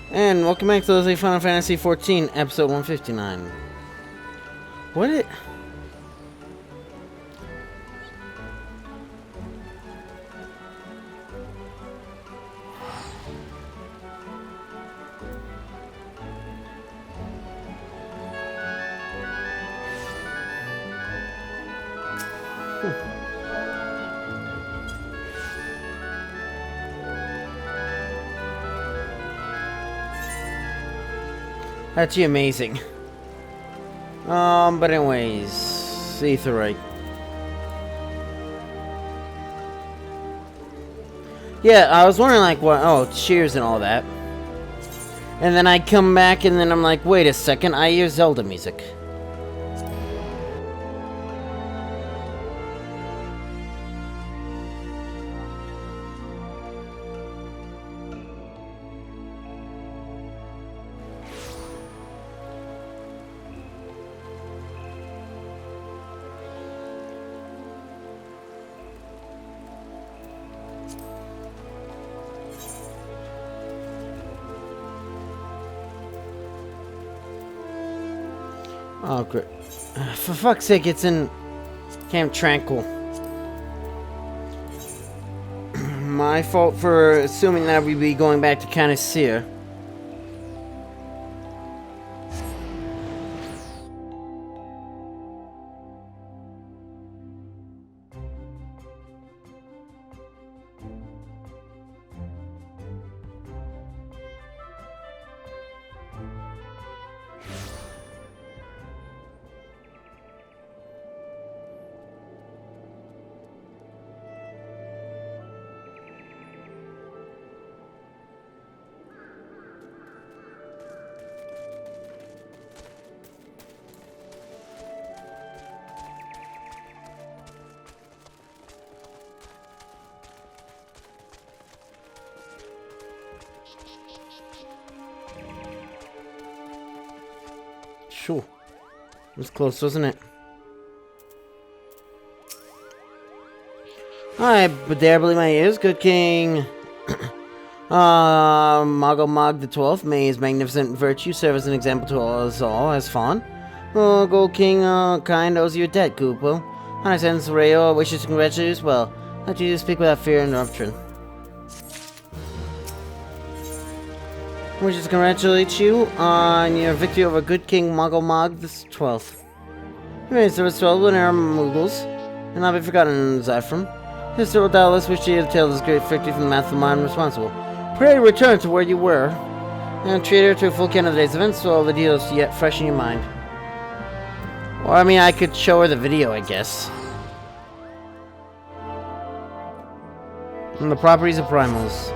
And welcome back to the Final Fantasy XIV, episode 159. What it... That's amazing. But anyways, Zyphreium. Yeah, I was wondering like what, oh, cheers and all that. And then I come back and then I'm like, wait a second, I hear Zelda music. Oh, great. For fuck's sake, it's in Camp Tranquil. My fault for assuming that we'd be going back to Canicia. Sure. It was close, wasn't it? I dare believe my ears, good king. Moggle the 12th, may his magnificent virtue serve as an example to us all as fun. Oh, Gold King, kind owes you a debt, Kupo. I sense Rayo wishes to congratulate you as well. Let you speak without fear and interruption. Wishes to congratulate you on your victory over good King Moggle the 12th. Anyways, there was 12 when Muggles, and not be forgotten, Zyphreium. History will doubtless wish you to tell this great victory from the mastermind responsible. Pray return to where you were, and treat her to a full account of the day's events so all the details yet fresh in your mind. Or, I mean, I could show her the video, I guess. And the properties of primals.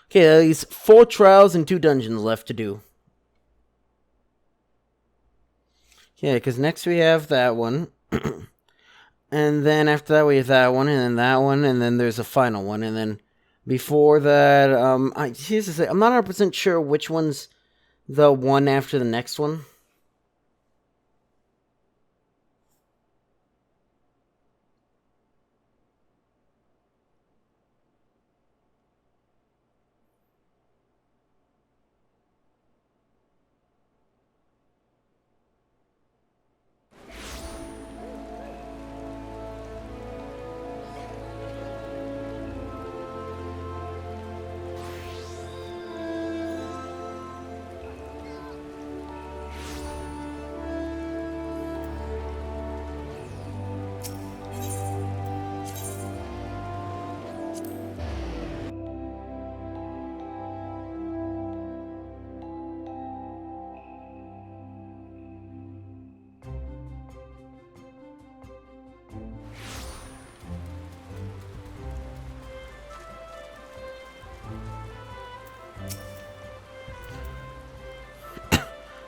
Okay, there's 4 trials and 2 dungeons left to do. Yeah, because next we have that one. And then after that we have that one, and then there's a final one, and then before that, here's the thing, I'm not 100% sure which one's the one after the next one.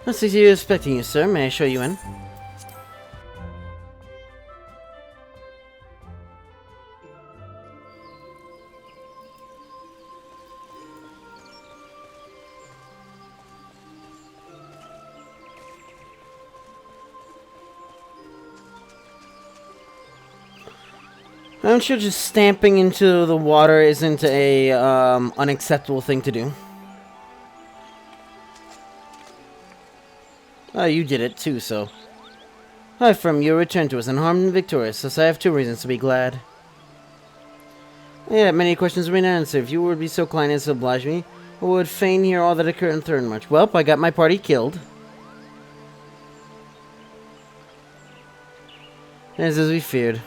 Let's see you expecting you, sir. May I show you in? I'm sure just stamping into the water isn't a unacceptable thing to do. Oh, you did it too, so. Hi, from you returned to us unharmed and victorious, thus I have 2 reasons to be glad. Yeah, many questions remain unanswered. If you would be so kind as to oblige me, I would fain hear all that occurred in Third March. Well, I got my party killed. As we feared.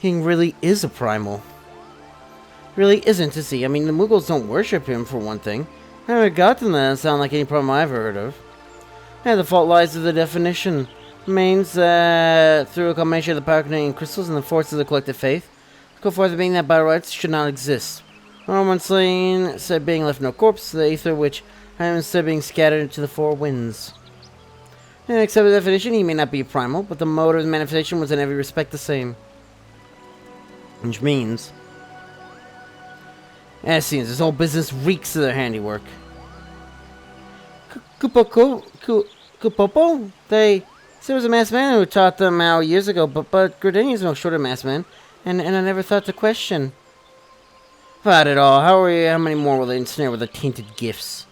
King really is a primal. Really isn't, is he? I mean, the Mughals don't worship him, for one thing. I never got them. That doesn't sound like any problem I've ever heard of. Yeah, the fault lies with the definition. It means that through a combination of the power containing crystals and the force of the collective faith, go forth being that by rights should not exist. One slain, instead being left no corpse, the ether which I am instead being scattered into the 4 winds. Yeah, except the definition, he may not be primal, but the mode of his manifestation was in every respect the same. Which means, as it seems, this whole business reeks of their handiwork. Kupopo? They said it was a masked man who taught them how years ago, but Gridania's no short of masked man, and I never thought to question. About it all, how many more will they ensnare with the tainted gifts?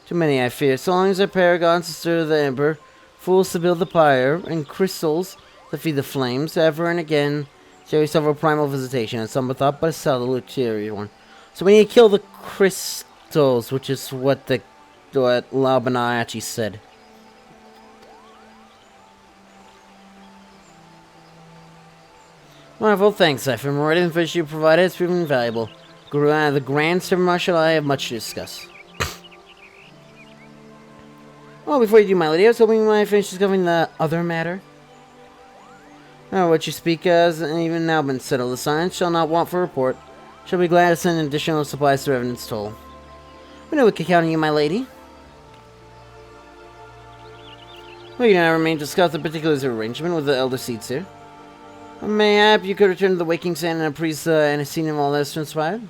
Too many, I fear. So long as our paragons to stir the ember, fools to build the pyre, and crystals to feed the flames, ever and again shall we suffer primal visitation, and some thought, but a salutary one. So we need to kill the crystals, which is what Laubana actually said. Wonderful, thanks, Zyphreium. Already the fish you provided has proven invaluable. The Grand Servant Marshal I have much to discuss. Well, before you do, my lady, I was hoping you might finish discovering the other matter. Oh, what you speak as, and even now been settled. The science shall not want for report. Shall be glad to send additional supplies to Revenant's Toll. We know we can count on you, my lady. Well, you now remain to discuss the particulars of arrangement with the Elder Seeds here. Mayhap you could return to the Waking Sand and appraise and a scene of all that has transpired?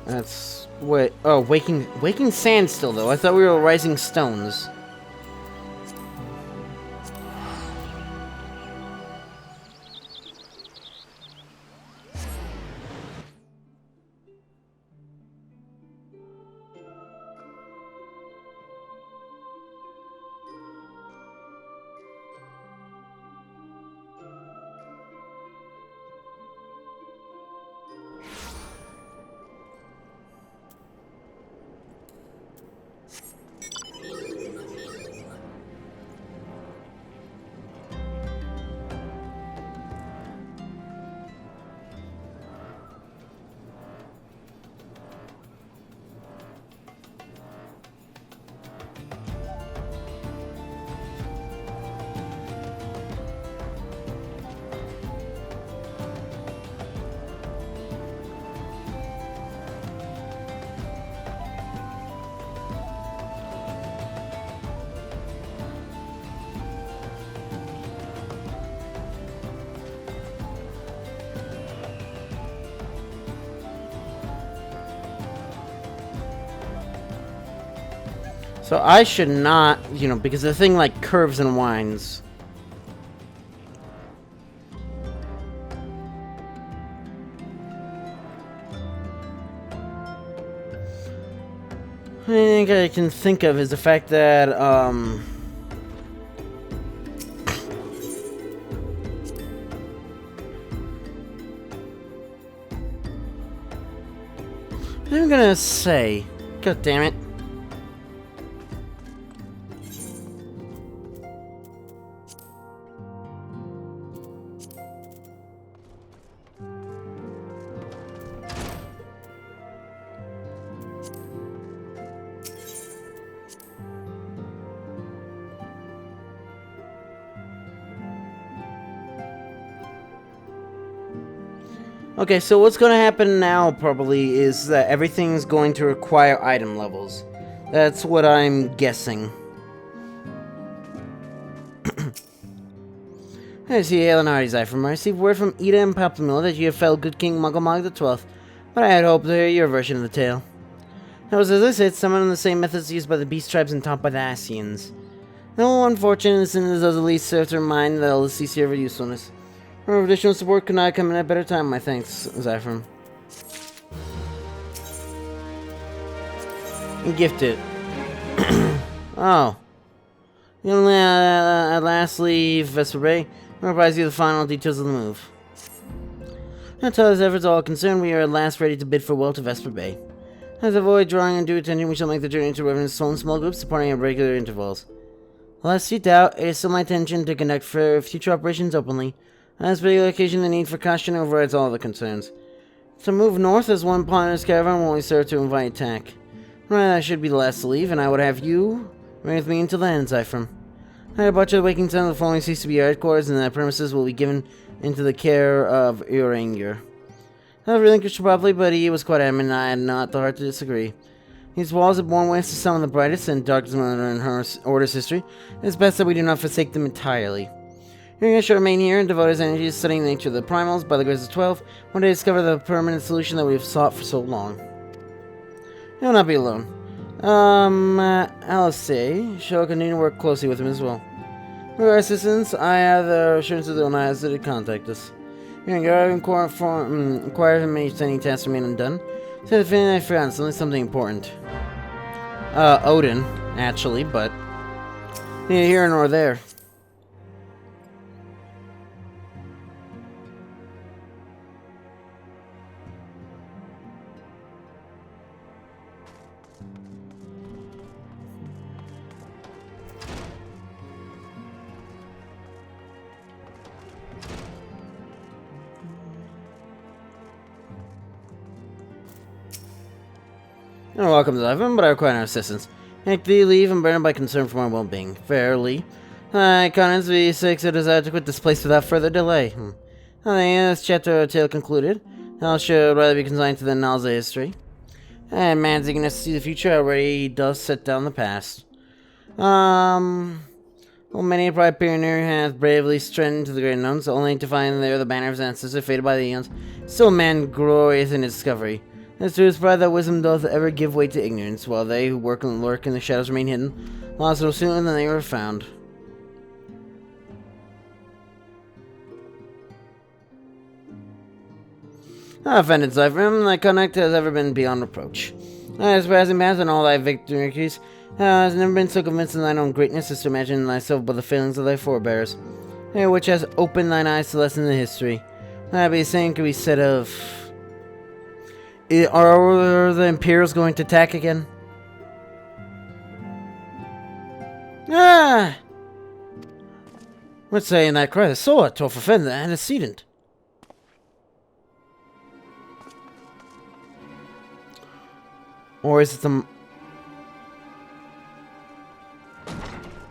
That's... wait... oh, Waking Sand still, though. I thought we were Rising Stones. So I should not, you know, because the thing like curves and winds. I think I can think of is the fact that, I'm gonna say, god damn it. Okay, so what's going to happen now probably is that everything's going to require item levels. That's what I'm guessing. I see Hail and Hearty, Zyphreium. I received word from Eda and Papamilla that you have felled good King Muggle the 12th, but I had hoped to hear your version of the tale. However, as I said, some of the same methods used by the beast tribes and taught by the Asians. No unfortunate incident does at least serve to remind the LSC of her usefulness. Her additional support could not come in at a better time, my thanks, Zyphreium. And gift it. Oh. You'll at last leave Vesper Bay. I'll advise you the final details of the move. Until his efforts are all concerned, we are at last ready to bid farewell to Vesper Bay. As to avoid drawing undue attention, we shall make the journey to Revenant's Soul small groups, departing at regular intervals. Lest you doubt, it is still my intention to conduct future operations openly. On this particular occasion, the need for caution overrides all other concerns. To move north as one ponderous caravan will only serve to invite attack. Right, I should be the last to leave, and I would have you remain with me until then, Zyphreium. I depart to the waking sun of the following cease to be our headquarters, and the premises will be given into the care of Uranger. I relinquished abruptly, but he was quite adamant, and I had not the heart to disagree. These walls have borne witness to some of the brightest and darkest moments in her Order's history. It is best that we do not forsake them entirely. Uranger shall remain here and devote his energies to studying the nature of the primals. By the grace of 12, one day discover the permanent solution that we have sought for so long. He will not be alone. Alice shall continue to work closely with him as well. For our assistance, I have the assurance that they will not hesitate to contact us. Uranger inquired of many sending tasks remain undone. Said if I forgot something important. Odin, actually, but neither here nor there. You're welcome, Zyphreium, but I require no assistance. Take thee leave and burdened by concern for my well-being. Fairly. I convince the six who desire to quit this place without further delay. This chapter of tale concluded. I should rather be consigned to the annals of history. And man's eagerness to see the future already does set down the past. Well, many a pride pioneer hath bravely strengthened to the great unknowns, only to find there the banner of his ancestors faded by the eons. Still man glorieth in his discovery. It's to his pride that wisdom doth ever give way to ignorance, while they who work and lurk in the shadows remain hidden, lost no sooner than they were found. Offended, Zyphreium, thy conduct has ever been beyond reproach. Thy surpassing past and all thy victories has never been so convinced of thine own greatness as to imagine thyself by the failings of thy forebears, which has opened thine eyes to lessons in history. That be the same could be said of... Are the Imperials going to attack again? Ah! What's saying that cry? The sword to offend the antecedent. Or is it the...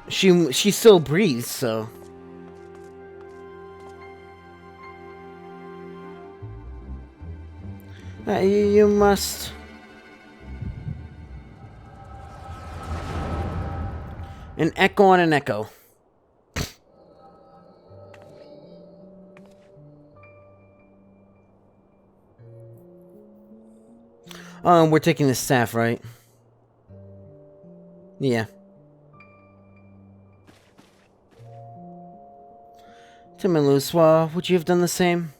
She still breathes, so... You must... An echo on an echo. We're taking the staff, right? Yeah. Tim and Luswa, would you have done the same?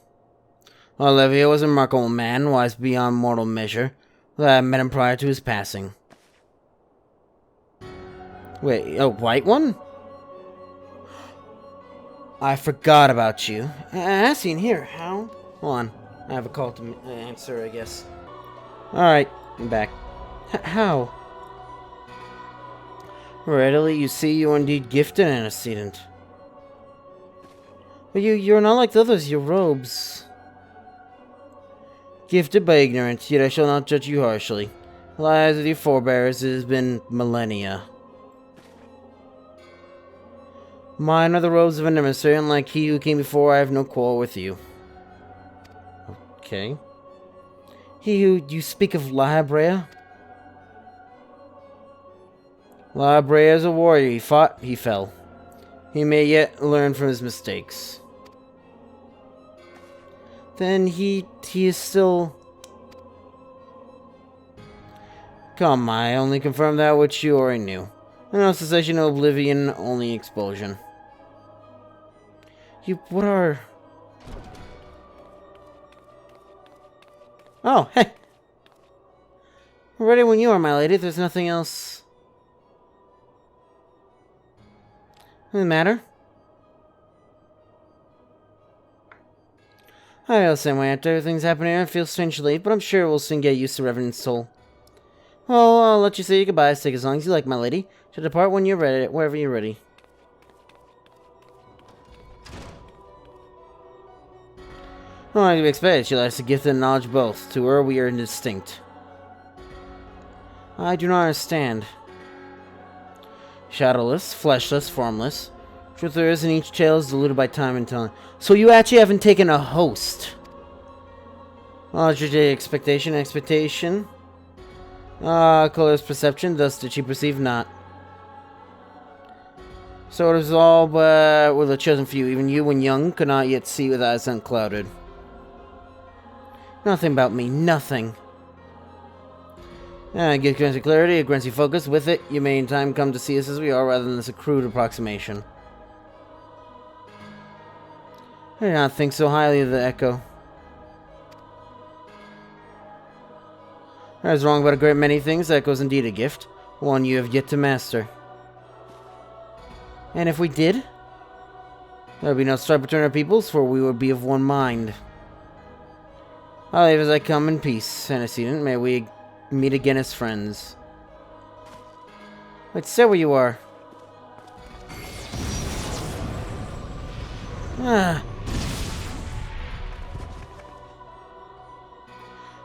Olivia was a remarkable man, wise beyond mortal measure. I met him prior to his passing. Wait, a white one? I forgot about you. Asking here, how? Hold on, I have a call to answer, I guess. Alright, I'm back. How? Readily, you see, you are indeed gifted an antecedent. But you're not like the others, your robes... Gifted by ignorance, yet I shall not judge you harshly. Lies with your forebears, it has been millennia. Mine are the robes of an emissary, and like he who came before, I have no quarrel with you. Okay. He who you speak of Lahabrea? Lahabrea is a warrior. He fought, he fell. He may yet learn from his mistakes. Then he is still... Come, I only confirmed that which you already knew. No cessation, no oblivion, only explosion. What are... Oh, hey! Ready when you are, my lady. There's nothing else... Doesn't matter. I feel the same way after everything's happening. I feel strangely, but I'm sure we'll soon get used to Revenant's soul. Well, I'll let you say your goodbyes. Take as long as you like, my lady. To depart when you're ready, wherever you're ready. Oh, I do expect she likes to gift and knowledge both. To her, we are indistinct. I do not understand. Shadowless, fleshless, formless. Truth there is in each tale is diluted by time and talent. So you actually haven't taken a host. Knowledge expectation, expectation. Color's perception, thus did she perceive not. So it is all but with a chosen few. Even you, when young, could not yet see with eyes unclouded. Nothing about me, nothing. It gives you clarity, it grants you focus. With it, you may in time come to see us as we are, rather than this crude approximation. I do not think so highly of the Echo. I was wrong about a great many things. The Echo is indeed a gift, one you have yet to master. And if we did, there would be no strife between our peoples, for we would be of one mind. I'll leave as I come in peace, antecedent. May we meet again as friends. Wait, stay where you are.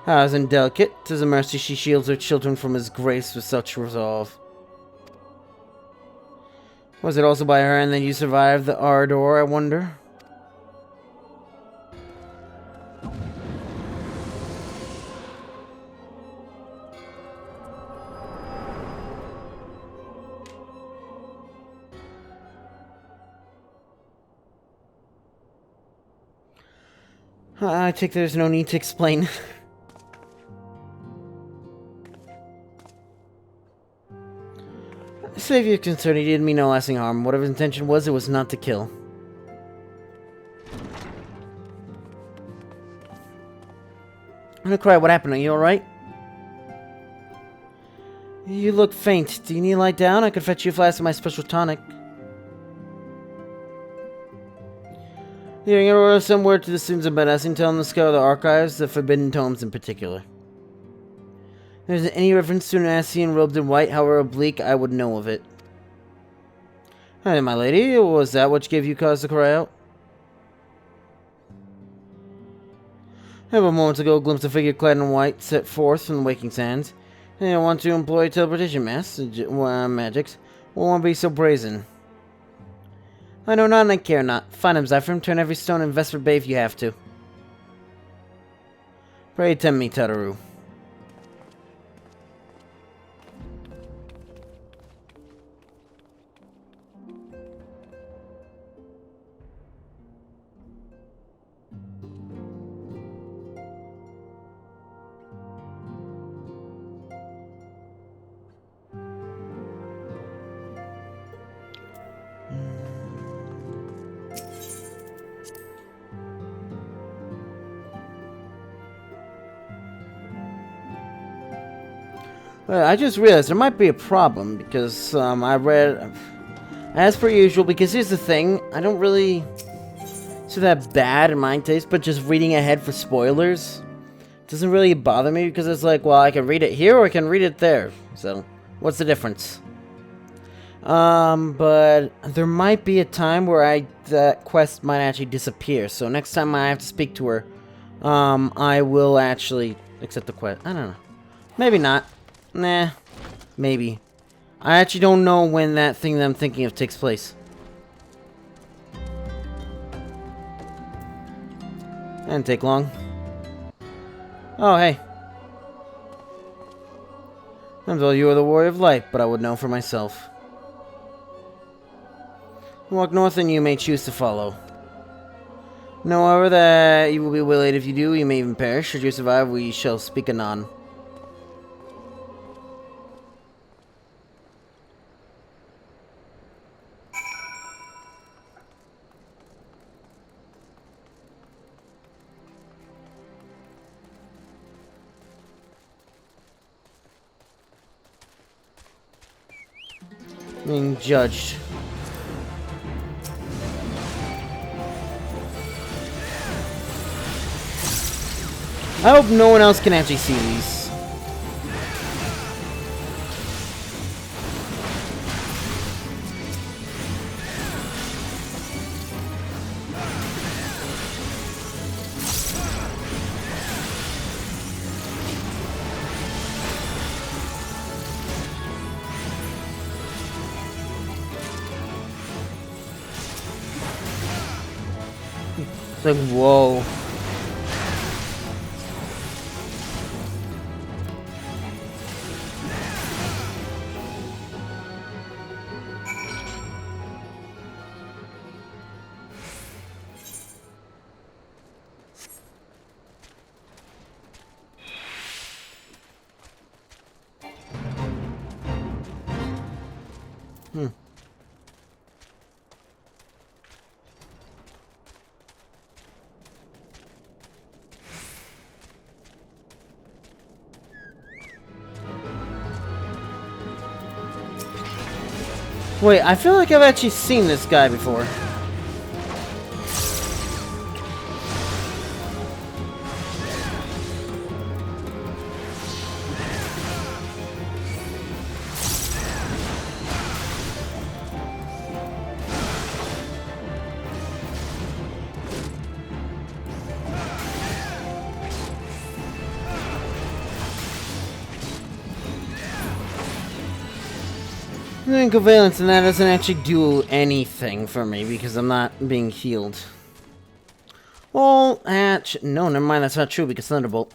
As indelicate, 'tis a mercy she shields her children from his grace with such resolve. Was it also by her hand that you survived the Ardor, I wonder? I think there's no need to explain. Save your concern, he did me no lasting harm. Whatever his intention was, it was not to kill. I'm gonna cry. What happened? Are you alright? You look faint. Do you need to lie down? I could fetch you a flask of my special tonic. You're gonna order some word to the students about us and tell them to scour the archives, the forbidden tomes in particular. If there's any reference to an Ascian robed in white, however oblique, I would know of it. Hey, my lady, was that what gave you cause to cry out? A moment ago, a glimpse of a figure clad in white set forth from the waking sands. And I want to employ teleportation magics. Will one be so brazen? I know not and I care not. Find him, Zyphreium. Turn every stone in Vesper Bay if you have to. Pray tempt me, Tataru. I just realized there might be a problem because I read, as per usual, because here's the thing, I don't really see that bad in my taste, but just reading ahead for spoilers doesn't really bother me because it's like, well, I can read it here or I can read it there, so what's the difference? But there might be a time where that quest might actually disappear, so next time I have to speak to her, I will actually accept the quest. I don't know. Maybe not. Nah, maybe. I actually don't know when that thing that I'm thinking of takes place. Didn't take long. Oh, hey. I'm told you are the warrior of light, but I would know for myself. Walk north and you may choose to follow. Know, however, that you will be waylaid. If you do, you may even perish. Should you survive, we shall speak anon. being judged. I hope no one else can actually see these. It's like, whoa. Wait, I feel like I've actually seen this guy before. Covalence, and that doesn't actually do anything for me because I'm not being healed. Well, no, never mind, that's not true because Thunderbolt.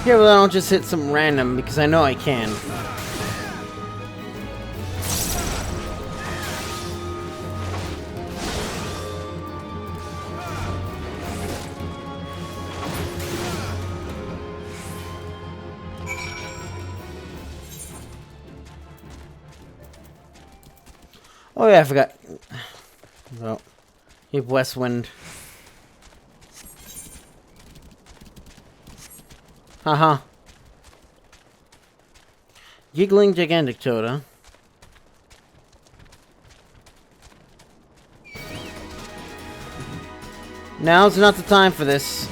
Yeah, well, I'll just hit some random because I know I can. Oh yeah, I forgot. Well, you have West Wind. Haha. Giggling Gigantic Toad, Now's not the time for this.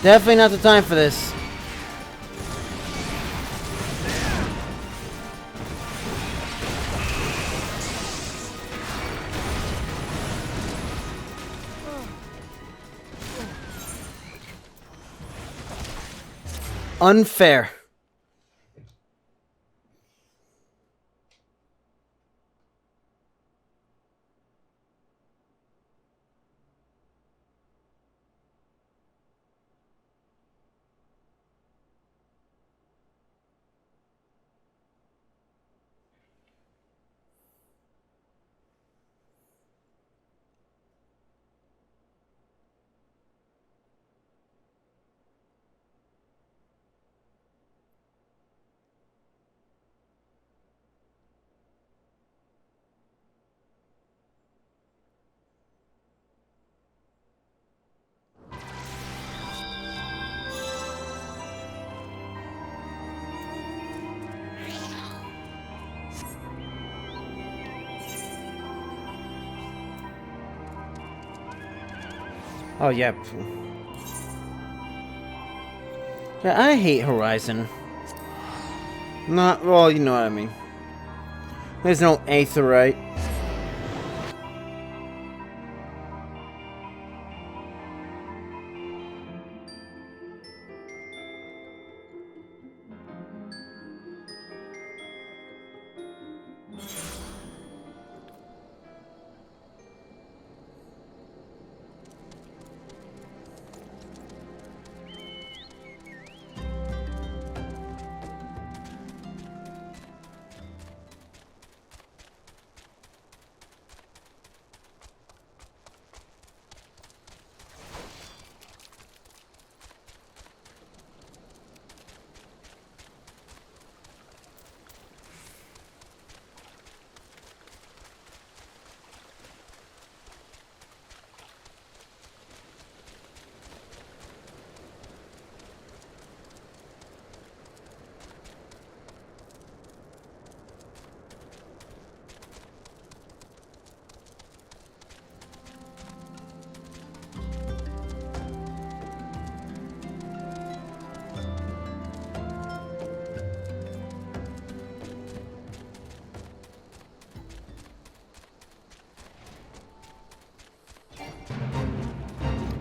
Definitely not the time for this. Unfair. Oh, yeah. Yeah, I hate Horizon. Not, well, you know what I mean. There's no Aetherite.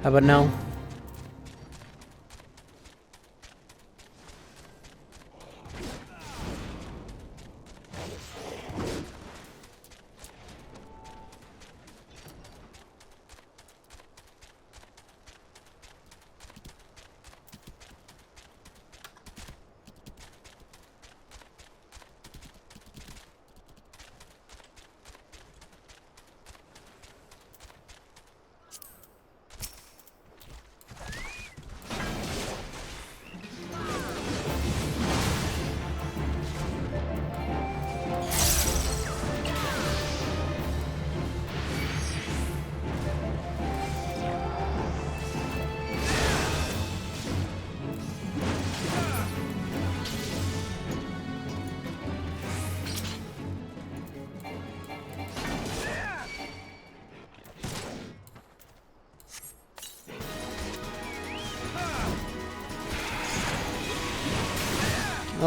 How about no?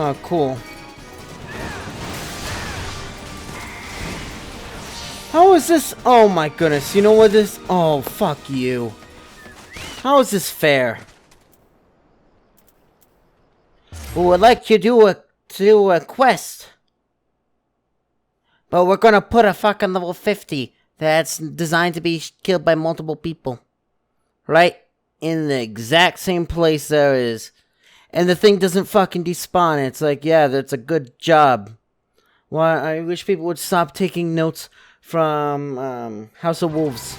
Oh, cool. How is this? Oh my goodness. You know what this? Oh, fuck you. How is this fair? We would like you to do a quest. But we're gonna put a fucking level 50 that's designed to be killed by multiple people. Right? In the exact same place there is. And the thing doesn't fucking despawn. It's like, yeah, that's a good job. Well, I wish people would stop taking notes from House of Wolves.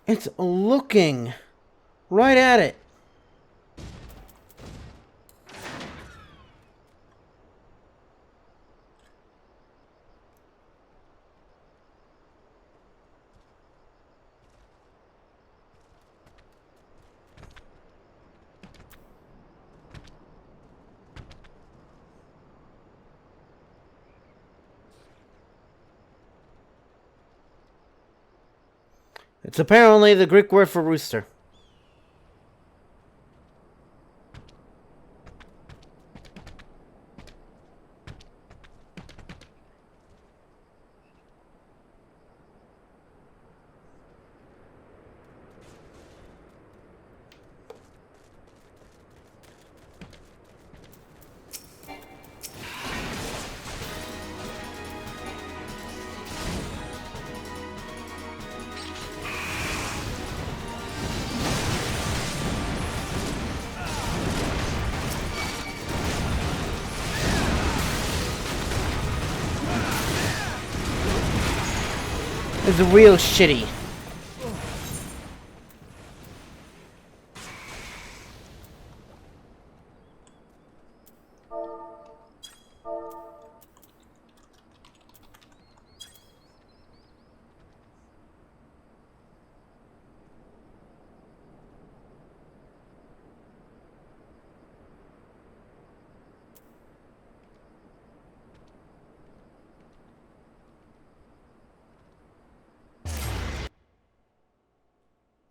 It's looking right at it. It's apparently the Greek word for rooster. is real shitty.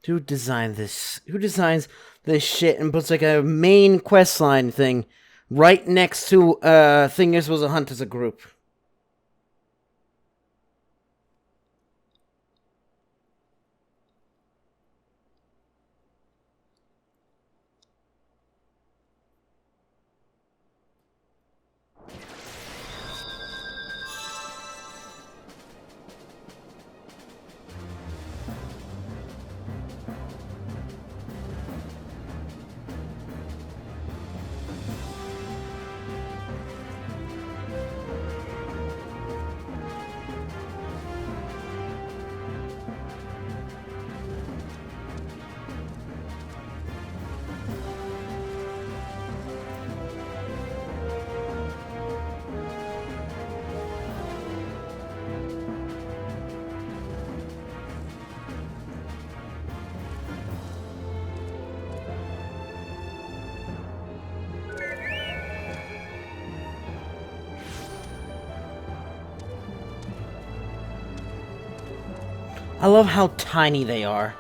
Who designed this? Who designs this shit and puts like a main questline thing right next to a thing you're supposed to hunt as a group? I love how tiny they are.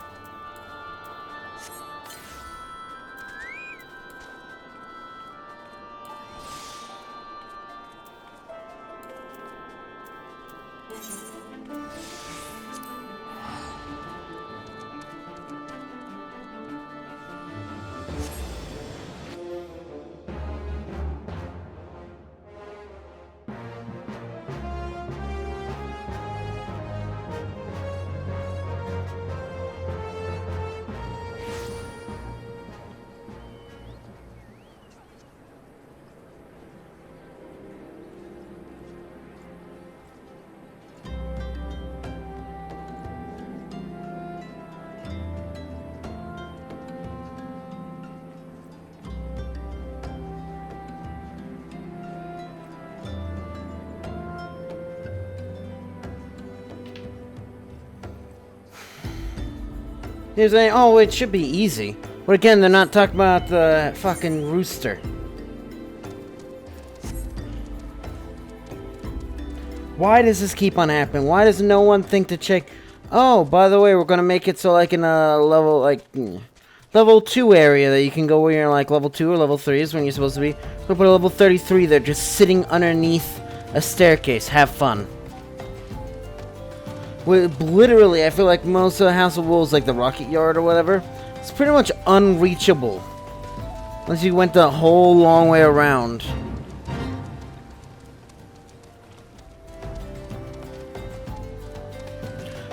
Here's a, oh, it should be easy. But again, they're not talking about the fucking rooster. Why does this keep on happening? Why does no one think to check? Oh, by the way, we're gonna make it so like in a level level 2 area that you can go where you're like level 2 or level 3 is when you're supposed to be. We'll put a level 33 there, just sitting underneath a staircase. Have fun. Literally, I feel like most of the House of Wolves, like the Rocket Yard or whatever, it's pretty much unreachable. Unless you went the whole long way around.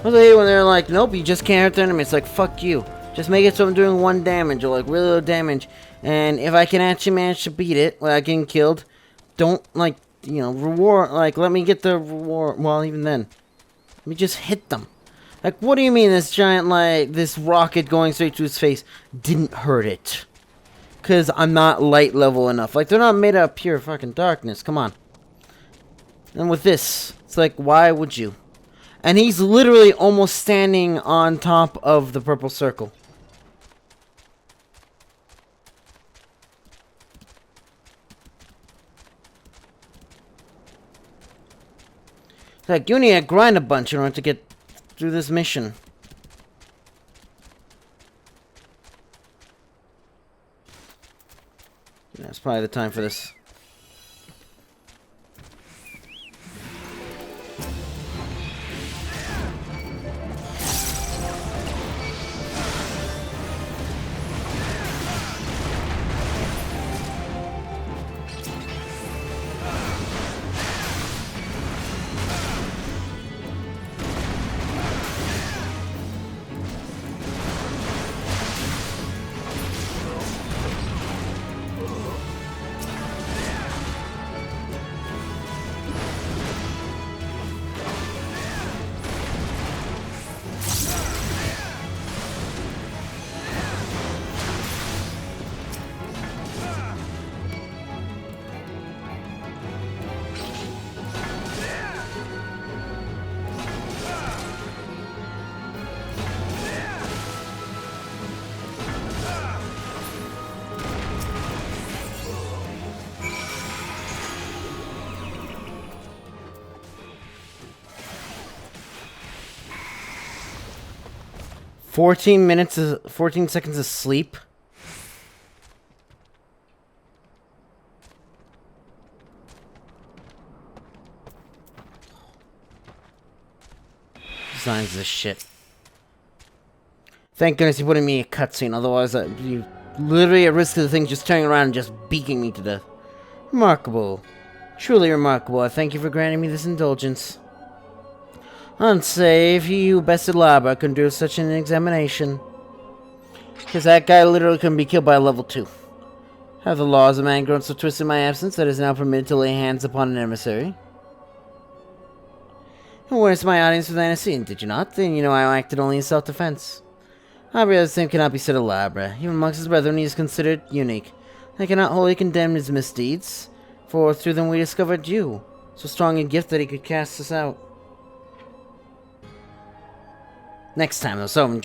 I hate when they're like, nope, you just can't hurt the enemy. It's like, fuck you. Just make it so I'm doing 1 damage or like really low damage. And if I can actually manage to beat it without getting killed, don't like, you know, reward, like let me get the reward. Well, even then. Let me just hit them. Like, what do you mean this giant, like, this rocket going straight to his face didn't hurt it? Because I'm not light level enough. Like, they're not made out of pure fucking darkness. Come on. And with this, it's like, why would you? And he's literally almost standing on top of the purple circle. Like, you need to grind a bunch in order to get through this mission. Yeah, it's probably the time for this. 14 seconds of sleep? Signs this shit. Thank goodness you put in me a cutscene, otherwise you literally at risk of the thing just turning around and just beaking me to death. Remarkable. Truly remarkable. I thank you for granting me this indulgence. Unsafe, you bested Labra couldn't do such an examination. Because that guy literally couldn't be killed by a level 2. Have the laws of man grown so twisted in my absence that it is now permitted to lay hands upon an emissary? Where's my audience with antecedent, did you not? Then you know I acted only in self-defense. However, the same cannot be said of Labra. Even amongst his brethren, he is considered unique. I cannot wholly condemn his misdeeds, for through them we discovered you. So strong a gift that he could cast us out. Next time, though, so